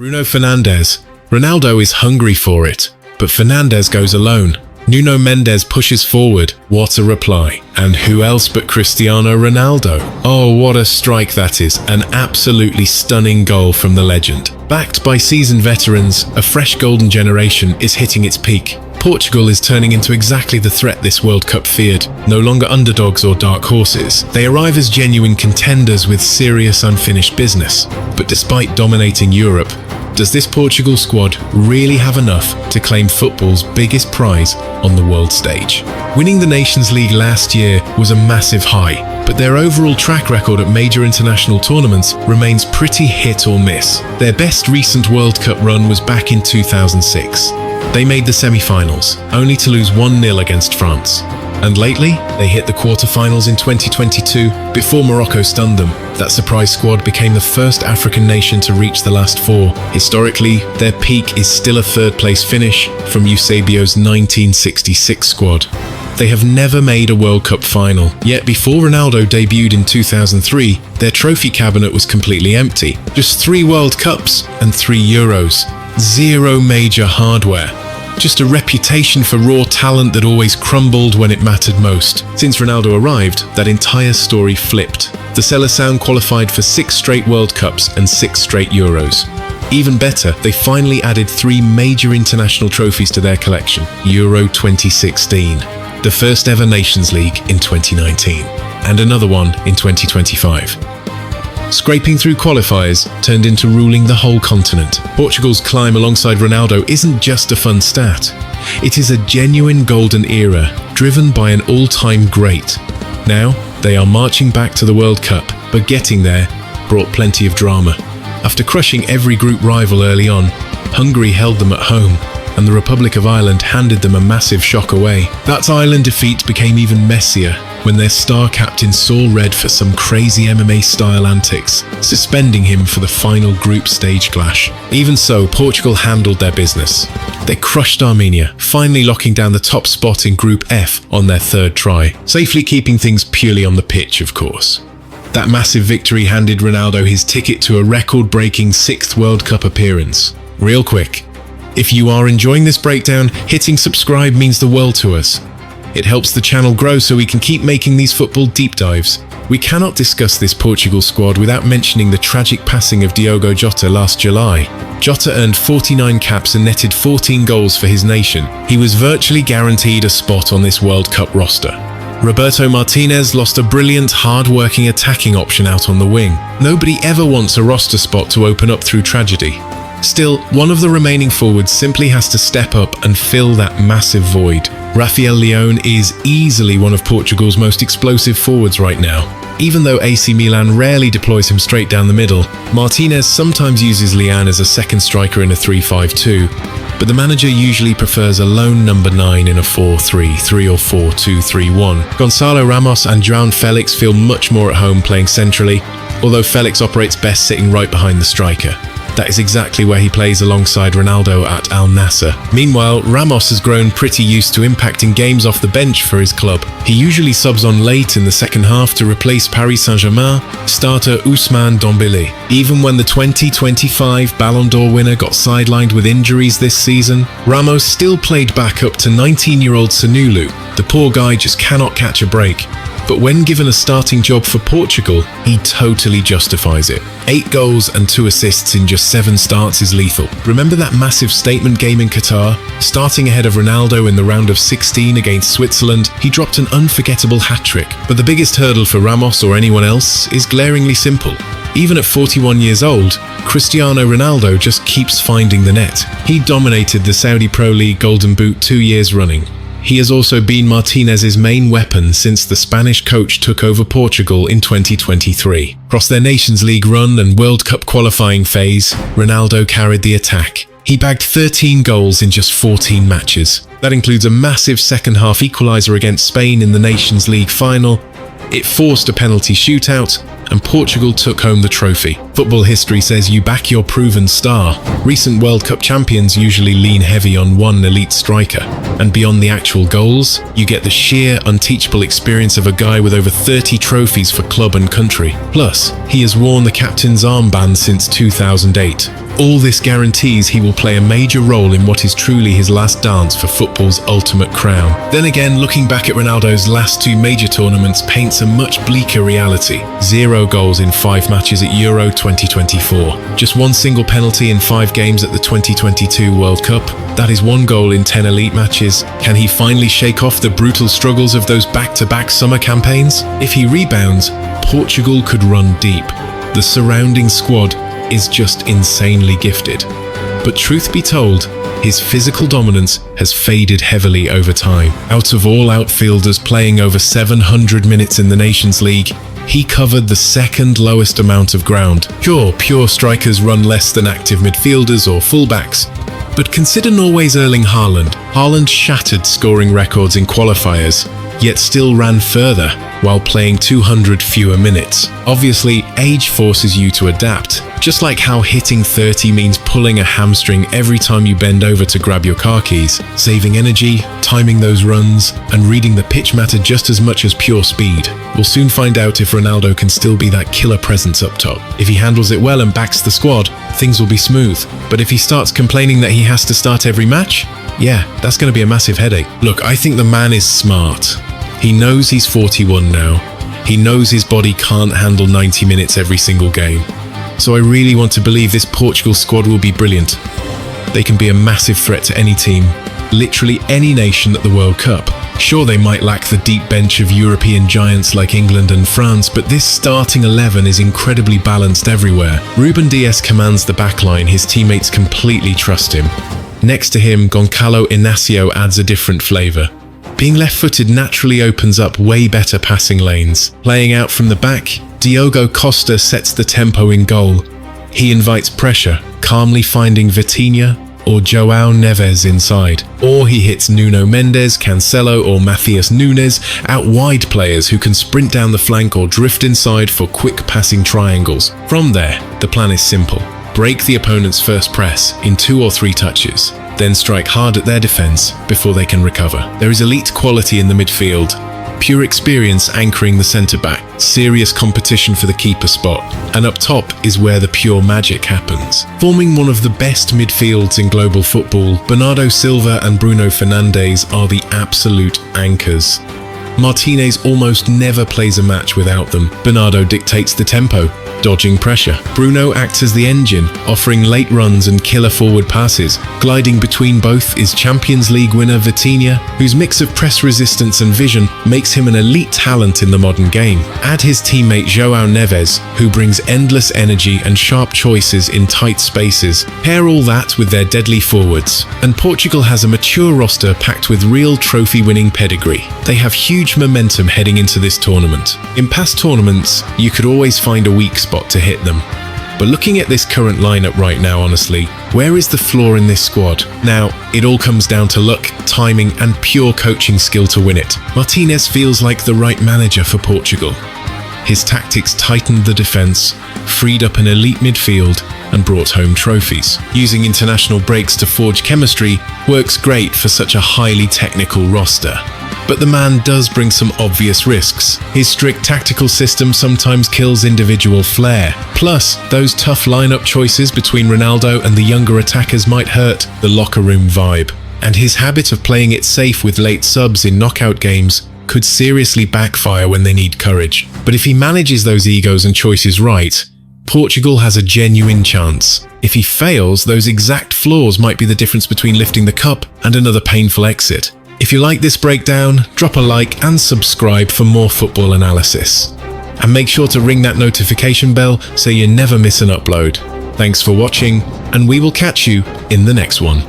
Bruno Fernandes. Ronaldo is hungry for it, but Fernandes goes alone. Nuno Mendes pushes forward. What a reply. And who else but Cristiano Ronaldo? Oh, what a strike that is. An absolutely stunning goal from the legend. Backed by seasoned veterans, a fresh golden generation is hitting its peak. Portugal is turning into exactly the threat this World Cup feared. No longer underdogs or dark horses. They arrive as genuine contenders with serious unfinished business. But despite dominating Europe, does this Portugal squad really have enough to claim football's biggest prize on the world stage? Winning the Nations League last year was a massive high, but their overall track record at major international tournaments remains pretty hit or miss. Their best recent World Cup run was back in 2006. They made the semi-finals, only to lose 1-0 against France. And lately, they hit the quarter-finals in 2022 before Morocco stunned them. That surprise squad became the first African nation to reach the last four. Historically, their peak is still a third-place finish from Eusebio's 1966 squad. They have never made a World Cup final, yet before Ronaldo debuted in 2003, their trophy cabinet was completely empty. Just 3 World Cups and 3 Euros. 0 major hardware. Just a reputation for raw talent that always crumbled when it mattered most. Since Ronaldo arrived, that entire story flipped. The Selecao qualified for 6 straight World Cups and 6 straight Euros. Even better, they finally added 3 major international trophies to their collection. Euro 2016, the first ever Nations League in 2019, and another one in 2025. Scraping through qualifiers turned into ruling the whole continent. Portugal's climb alongside Ronaldo isn't just a fun stat. It is a genuine golden era, driven by an all-time great. Now, they are marching back to the World Cup, but getting there brought plenty of drama. After crushing every group rival early on, Hungary held them at home, and the Republic of Ireland handed them a massive shock away. That Ireland defeat became even messier when their star captain saw red for some crazy MMA-style antics, suspending him for the final group stage clash. Even so, Portugal handled their business. They crushed Armenia, finally locking down the top spot in Group F on their 3rd try, safely keeping things purely on the pitch, of course. That massive victory handed Ronaldo his ticket to a record-breaking 6th World Cup appearance. Real quick, if you are enjoying this breakdown, hitting subscribe means the world to us. It helps the channel grow so we can keep making these football deep dives. We cannot discuss this Portugal squad without mentioning the tragic passing of Diogo Jota last July. Jota earned 49 caps and netted 14 goals for his nation. He was virtually guaranteed a spot on this World Cup roster. Roberto Martinez lost a brilliant, hard-working attacking option out on the wing. Nobody ever wants a roster spot to open up through tragedy. Still, one of the remaining forwards simply has to step up and fill that massive void. Rafael Leão is easily one of Portugal's most explosive forwards right now. Even though AC Milan rarely deploys him straight down the middle, Martinez sometimes uses Leão as a second striker in a 3-5-2, but the manager usually prefers a lone number 9 in a 4-3-3 or 4-2-3-1. Gonçalo Ramos and João Felix feel much more at home playing centrally, although Felix operates best sitting right behind the striker. That is exactly where he plays alongside Ronaldo at Al Nassr. Meanwhile, Ramos has grown pretty used to impacting games off the bench for his club. He usually subs on late in the second half to replace Paris Saint-Germain starter Ousmane Dembélé. Even when the 2025 Ballon d'Or winner got sidelined with injuries this season, Ramos still played back up to 19-year-old Sanulu. The poor guy just cannot catch a break. But when given a starting job for Portugal, he totally justifies it. 8 goals and 2 assists in just 7 starts is lethal. Remember that massive statement game in Qatar? Starting ahead of Ronaldo in the round of 16 against Switzerland, he dropped an unforgettable hat-trick. But the biggest hurdle for Ramos or anyone else is glaringly simple. Even at 41 years old, Cristiano Ronaldo just keeps finding the net. He dominated the Saudi Pro League Golden Boot 2 years running. He has also been Martinez's main weapon since the Spanish coach took over Portugal in 2023. Across their Nations League run and World Cup qualifying phase, Ronaldo carried the attack. He bagged 13 goals in just 14 matches. That includes a massive second-half equaliser against Spain in the Nations League final. It forced a penalty shootout, and Portugal took home the trophy. Football history says you back your proven star. Recent World Cup champions usually lean heavy on one elite striker. And beyond the actual goals, you get the sheer, unteachable experience of a guy with over 30 trophies for club and country. Plus, he has worn the captain's armband since 2008. All this guarantees he will play a major role in what is truly his last dance for football's ultimate crown. Then again, looking back at Ronaldo's last two major tournaments paints a much bleaker reality. 0 goals in 5 matches at Euro 2024. Just 1 single penalty in 5 games at the 2022 World Cup. That is 1 goal in 10 elite matches. Can he finally shake off the brutal struggles of those back-to-back summer campaigns? If he rebounds, Portugal could run deep. The surrounding squad is just insanely gifted. But truth be told, his physical dominance has faded heavily over time. Out of all outfielders playing over 700 minutes in the Nations League, he covered the second lowest amount of ground. Sure, pure strikers run less than active midfielders or fullbacks, but consider Norway's Erling Haaland. Haaland shattered scoring records in qualifiers, yet still ran further while playing 200 fewer minutes. Obviously, age forces you to adapt. Just like how hitting 30 means pulling a hamstring every time you bend over to grab your car keys. Saving energy, timing those runs, and reading the pitch matter just as much as pure speed. We'll soon find out if Ronaldo can still be that killer presence up top. If he handles it well and backs the squad, things will be smooth. But if he starts complaining that he has to start every match, yeah, that's going to be a massive headache. Look, I think the man is smart. He knows he's 41 now. He knows his body can't handle 90 minutes every single game. So I really want to believe this Portugal squad will be brilliant. They can be a massive threat to any team, literally any nation at the World Cup. Sure, they might lack the deep bench of European giants like England and France, but this starting 11 is incredibly balanced everywhere. Ruben Dias commands the backline, his teammates completely trust him. Next to him, Gonçalo Ramos adds a different flavour. Being left-footed naturally opens up way better passing lanes. Playing out from the back, Diogo Jota sets the tempo in goal. He invites pressure, calmly finding Vitinha or João Neves inside. Or he hits Nuno Mendes, Cancelo or Matheus Nunes out wide, players who can sprint down the flank or drift inside for quick passing triangles. From there, the plan is simple. Break the opponent's first press in 2 or 3 touches, then strike hard at their defense before they can recover. There is elite quality in the midfield, pure experience anchoring the centre-back, serious competition for the keeper spot, and up top is where the pure magic happens. Forming one of the best midfields in global football, Bernardo Silva and Bruno Fernandes are the absolute anchors. Martinez almost never plays a match without them. Bernardo dictates the tempo, dodging pressure. Bruno acts as the engine, offering late runs and killer forward passes. Gliding between both is Champions League winner Vitinha, whose mix of press resistance and vision makes him an elite talent in the modern game. Add his teammate João Neves, who brings endless energy and sharp choices in tight spaces. Pair all that with their deadly forwards, and Portugal has a mature roster packed with real trophy-winning pedigree. They have huge momentum heading into this tournament. In past tournaments, you could always find a weak spot to hit them. But looking at this current lineup right now, honestly, where is the flaw in this squad? Now, it all comes down to luck, timing, and pure coaching skill to win it. Martinez feels like the right manager for Portugal. His tactics tightened the defense, freed up an elite midfield, and brought home trophies. Using international breaks to forge chemistry works great for such a highly technical roster. But the man does bring some obvious risks. His strict tactical system sometimes kills individual flair. Plus, those tough lineup choices between Ronaldo and the younger attackers might hurt the locker room vibe. And his habit of playing it safe with late subs in knockout games could seriously backfire when they need courage. But if he manages those egos and choices right, Portugal has a genuine chance. If he fails, those exact flaws might be the difference between lifting the cup and another painful exit. If you like this breakdown, drop a like and subscribe for more football analysis. And make sure to ring that notification bell so you never miss an upload. Thanks for watching, and we will catch you in the next one.